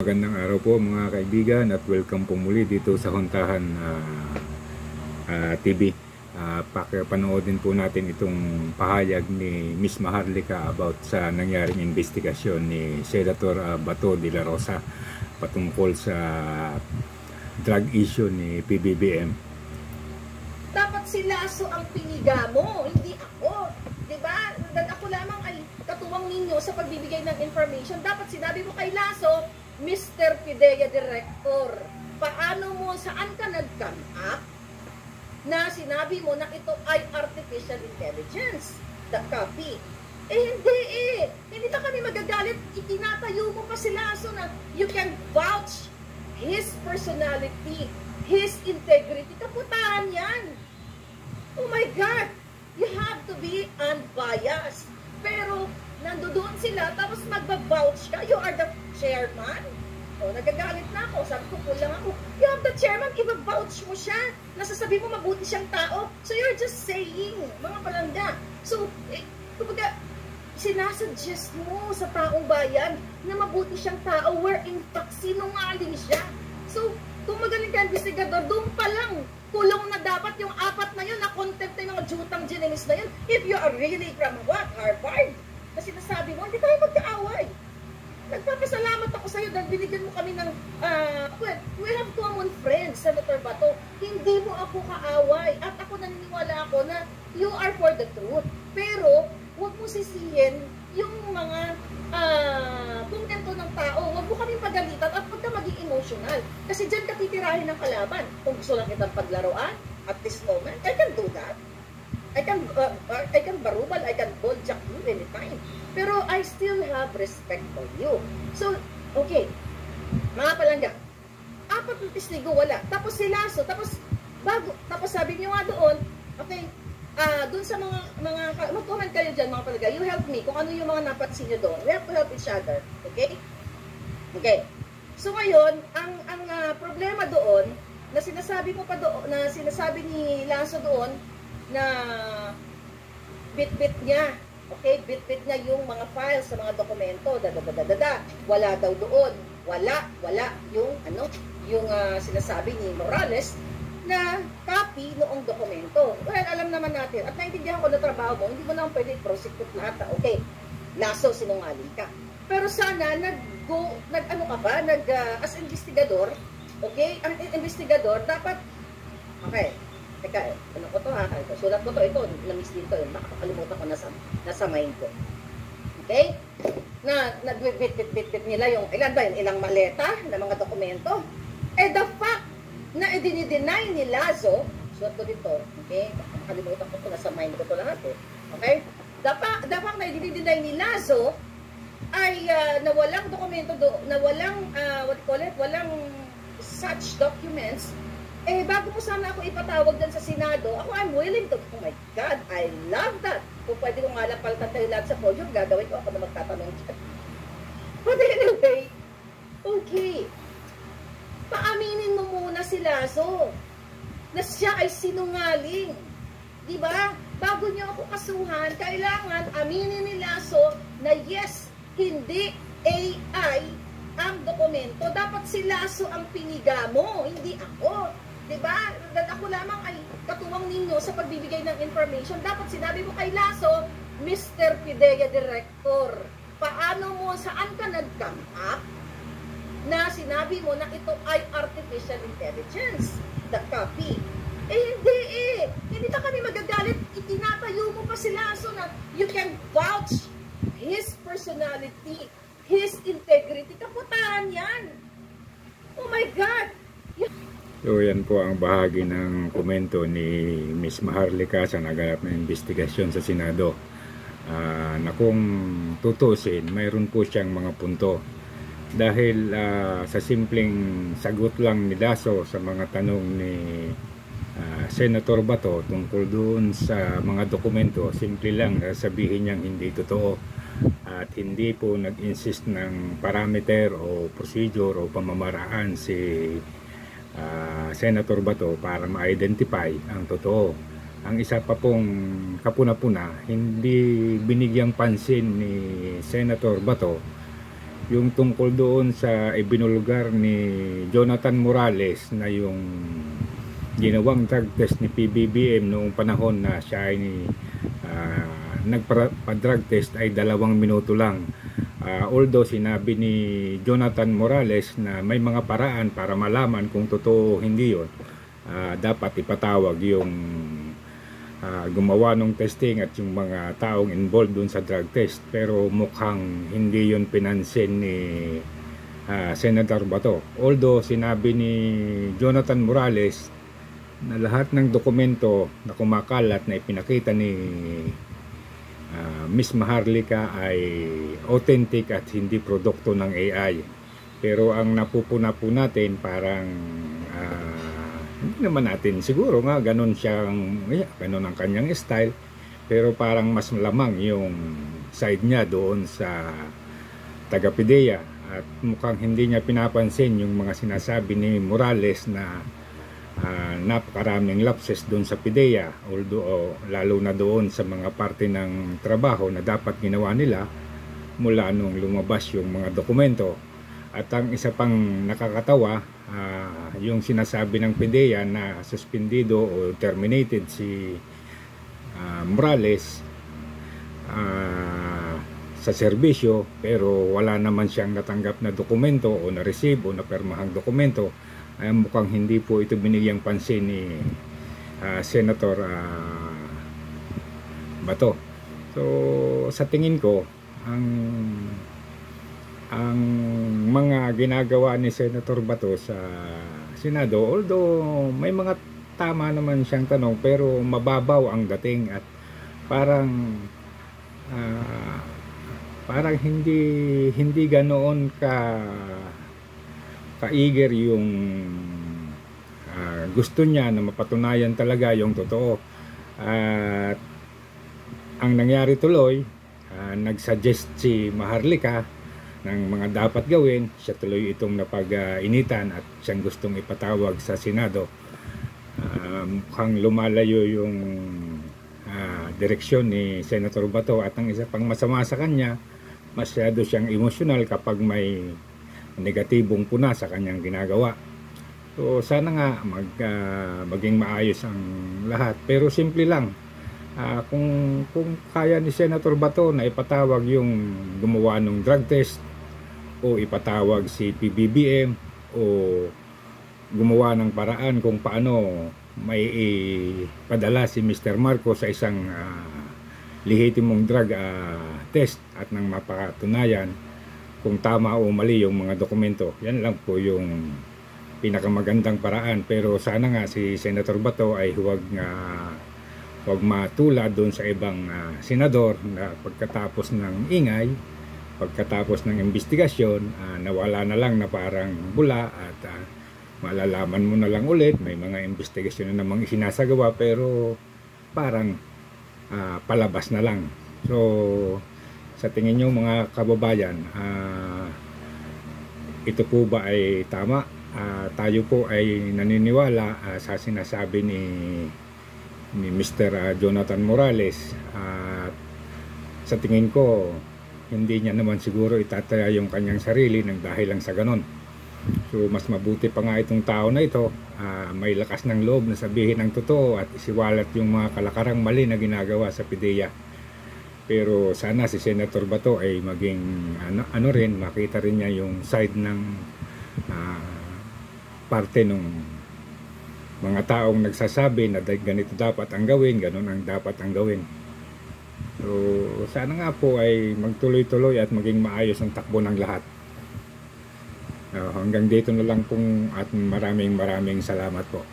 Magandang araw po mga kaibigan at welcome po muli dito sa Hontahan TV. Pakipanoodin po natin itong pahayag ni Miss Maharlika about sa nangyaring investigasyon ni Senator Bato de la Rosa patungkol sa drug issue ni PBBM. Dapat si Lasso ang piniga mo, hindi ako. Diba? Ako lamang ay katuwang ninyo sa pagbibigay ng information. Dapat sinabi mo kay Lasso, Mr. PIDEA Director, paano mo, saan ka nag-come up na sinabi mo na ito ay artificial intelligence? The copy. Hindi eh. Hindi ba kami magagalit? Itinatayo mo pa si Lasso na you can vouch his personality, his integrity. Kaputahan yan. Oh my God. You have to be unbiased. Pero, nandoon sila, tapos magba-vouch ka. You are the chairman. O, nagagalit na ako. Sabi ko, kulang ako. You have the chairman, iba-vouch mo siya. Nasasabi mo, mabuti siyang tao. So, you're just saying, mga palangga. So, kumbaga, sinasuggest mo sa taong bayan na mabuti siyang tao where in fact, sinungaling siya. So, kung magaling ka investigador, doon pa lang, kulong na dapat yung apat na yun, na contempt na yung mga jutang geninis na yun. If you are really from what? Harvard? Kasi nasabi mo, hindi tayo magkaaway. Nagpapasalamat ako sa'yo dahil binigyan mo kami ng, well, we have common friends, Senator Bato. Hindi mo ako kaaway. At ako naniniwala ako na you are for the truth. Pero, huwag mo sisihin yung mga komento ng tao. Huwag mo kaming pagalitan at huwag ka maging emotional. Kasi dyan ka titirahin ng kalaban. Kung gusto lang kitang paglaruan, at this moment, I can do that. I can barubal, I can boljak you anytime. Pero I still have respect for you. So, okay. Mga palangga, apat na testigo wala. Tapos si Lasso, tapos sabi niyo nga doon, okay, doon sa mga mag-comment kayo dyan mga palangga, you help me kung ano yung mga napansin niyo doon. We have to help each other. Okay? Okay. So ngayon, ang problema doon, na sinasabi mo pa doon, na sinasabi ni Lasso doon, na bit-bit niya, okay, bit-bit niya yung mga files sa mga dokumento, wala daw doon, wala yung sinasabi ni Morales na copy noong dokumento. Well, alam naman natin, at naintindihan ko na trabaho mo, hindi mo naman pwede prosecute lahat, okay, Lasso, sinungaling ka. Pero sana, as investigador, okay, ang investigador, dapat, okay, teka, ano ko to ha? Sulat ko to, ito, namis dito, nakakalimutan ko nasa mind ko. Okay? Nag-bit nila yung, ilang maleta na mga dokumento. The fact na i-deny ni Lasso, sulat ko dito, okay? Nakakalimutan ko to, nasa mind ko to lahat eh. Okay? The fact na i-deny ni Lasso ay na walang dokumento na walang, walang such documents, bago mo sana ako ipatawag dyan sa Senado, ako I'm willing to, oh my God, I love that. Kung pwede ko nga lang palitan tayo lahat sa podium, gagawin ko ako na magtatanong dyan. But anyway, okay, paaminin mo muna si Lasso na siya ay sinungaling. Diba? Bago niyo ako kasuhan, kailangan aminin ni Lasso na yes, hindi AI ang dokumento. Dapat si Lasso ang piniga mo, hindi ako. Diba? Ako lamang ay katuwang ninyo sa pagbibigay ng information. Dapat sinabi mo kay Lasso, Mr. PIDEA Director, paano mo, saan ka nag-come up na sinabi mo na ito ay artificial intelligence? The copy. Hindi eh. Hindi ba kami magagalit? Itinatayo mo pa si Lasso na you can vouch his personality, his integrity. Kaputahan yan. Oh my God. So yan po ang bahagi ng komento ni Miss Maharlika sa naganap na investigasyon sa Senado. Na kung tutusin, mayroon po siyang mga punto. Dahil sa simpleng sagot lang ni Lasso sa mga tanong ni Senator Bato tungkol doon sa mga dokumento, simple lang sabihin niyang hindi totoo. At hindi po nag-insist ng parameter o procedure o pamamaraan si Senator Bato para ma-identify ang totoo. Ang isa pa pong kapuna-puna, hindi binigyang pansin ni Senator Bato yung tungkol doon sa ibinulgar ni Jonathan Morales na yung ginawang drug test ni PBBM noong panahon na siya ay nagpa-drug test ay 2 minuto lang. Although sinabi ni Jonathan Morales na may mga paraan para malaman kung totoo o hindi yun, dapat ipatawag yung gumawa ng testing at yung mga taong involved dun sa drug test, pero mukhang hindi yun pinansin ni Senator Bato. Although sinabi ni Jonathan Morales na lahat ng dokumento na kumakalat na ipinakita ni Miss Maharlika ay authentic at hindi produkto ng AI. Pero ang napupuna po natin parang hindi naman natin siguro nga ganun siyang, ganun ang kanyang style, pero parang mas malamang yung side niya doon sa taga-PIDEA at mukhang hindi niya pinapansin yung mga sinasabi ni Morales na napakaraming lapses doon sa PIDEA, although lalo na doon sa mga parte ng trabaho na dapat ginawa nila mula nung lumabas yung mga dokumento. At ang isa pang nakakatawa, yung sinasabi ng PIDEA na suspendido o terminated si Morales sa serbisyo, pero wala naman siyang natanggap na dokumento o na-receive o na-permahang dokumento. Ay mukhang hindi po ito binigyang pansin ni Senator Bato. So sa tingin ko, ang mga ginagawa ni Senator Bato sa Senado, although may mga tama naman siyang tanong, pero mababaw ang dating at parang hindi ganoon ka-eager yung gusto niya na mapatunayan talaga yung totoo. At ang nangyari tuloy, nagsuggest si Maharlika ng mga dapat gawin, siya tuloy itong napag-initan at siyang gustong ipatawag sa Senado. Mukhang lumalayo yung direksyon ni Senator Bato, at ang isa pang masama sa kanya, masyado siyang emosyonal kapag may negatibong puna sa kanyang ginagawa. So sana nga maging maayos ang lahat, pero simple lang. Kung kaya ni Senator Bato na ipatawag yung gumawa ng drug test, o ipatawag si PBBM, o gumawa ng paraan kung paano may ipadala si Mr. Marcos sa isang lehitimong drug test at nang mapatunayan kung tama o mali yung mga dokumento. Yan lang po yung pinakamagandang paraan. Pero sana nga si Senator Bato ay huwag matulad doon sa ibang senador na pagkatapos ng ingay, pagkatapos ng investigasyon, nawala na lang na parang bula, at malalaman mo na lang ulit may mga investigasyon na namang isinasagawa pero parang palabas na lang. So sa tingin nyo mga kababayan, ito po ba ay tama? Tayo po ay naniniwala sa sinasabi ni Mr. Jonathan Morales, at sa tingin ko hindi niya naman siguro itataya yung kanyang sarili ng dahil lang sa ganon. So mas mabuti pa nga itong tao na ito, may lakas ng loob na sabihin ang totoo at isiwalat yung mga kalakarang mali na ginagawa sa PIDEA. Pero sana si Senator Bato ay maging rin, makita rin niya yung side ng parte ng mga taong nagsasabi na ganito dapat ang gawin, ganon ang dapat ang gawin. So sana nga po ay magtuloy-tuloy at maging maayos ang takbo ng lahat. Hanggang dito na lang pong, at maraming salamat po.